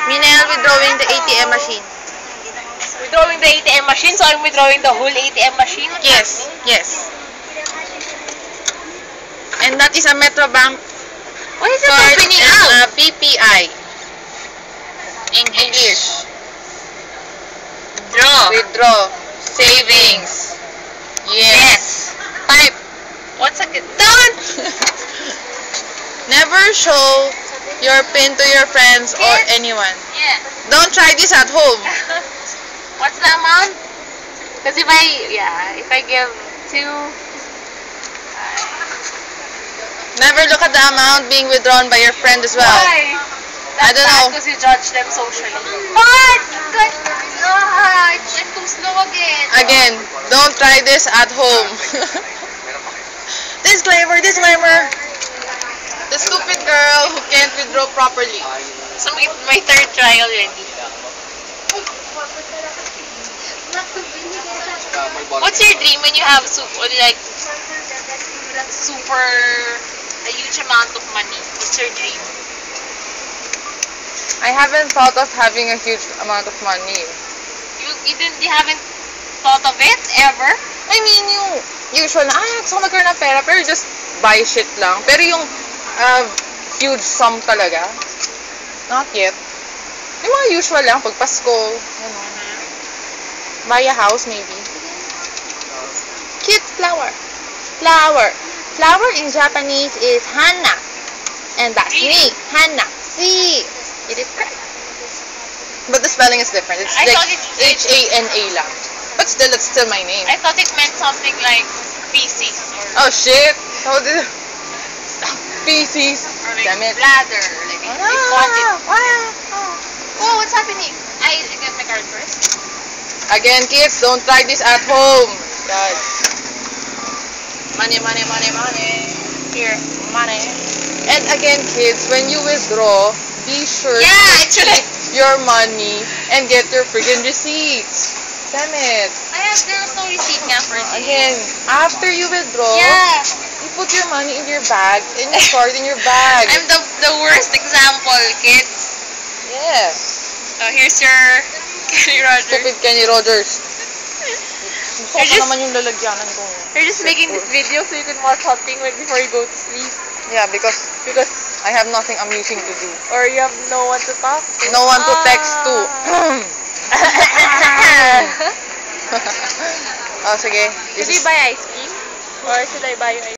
Minel withdrawing the ATM machine. Withdrawing the ATM machine, so I'm withdrawing the whole ATM machine? Yes, yes. And that is a Metrobank Why is it card opening and out? a BPI. English. Withdraw. Savings. Yes. Type. What's a good? Don't! Never show your PIN to your friends or anyone. Yeah. Don't try this at home. What's the amount? Because if I give 2... Never look at the amount being withdrawn by your friend as well. Why? I don't know. Because you judge them socially. What? Good. No, I'm too slow again. Again, don't try this at home. Disclaimer, disclaimer. The stupid girl who can't withdraw properly. So my third try already. What's your dream when you have a huge amount of money? What's your dream? I haven't thought of having a huge amount of money. You haven't thought of it ever? I mean, yung usual na, gusto ko magkaroon ng pera, pero just buy shit lang. Pero yung huge sum talaga, not yet. Yung mga usual lang, pag Pasko, buy a house maybe. Cute flower. Flower. Flower in Japanese is hana. And that's me, hana. See? It is correct. But the spelling is different. It's like H-A-N-A lang. But still, it's still my name. I thought it meant something like feces or... Oh shit! How did... Feces. Or like Damn it. bladder. Like Oh, what's happening? I get my card first. Again, kids, don't try this at home. God. Money, money, money, money. Here, money. And again, kids, when you withdraw, be sure to keep your money and get your friggin' receipts. Damn it. There's no receipt nga for this. Again, after you withdraw, you put your money in your bag and you store it in your bag. I'm the worst example, kids. Yeah. So here's your Kenny Rogers. Stupid Kenny Rogers. Gusto ko naman yung lalagyanan ko. You're just making this video so you can watch something before you go to sleep. Yeah, because I have nothing amusing to do. Or you have no one to talk to. No one to text to. Oh, sige. Should we buy ice cream? Or should I buy you ice cream?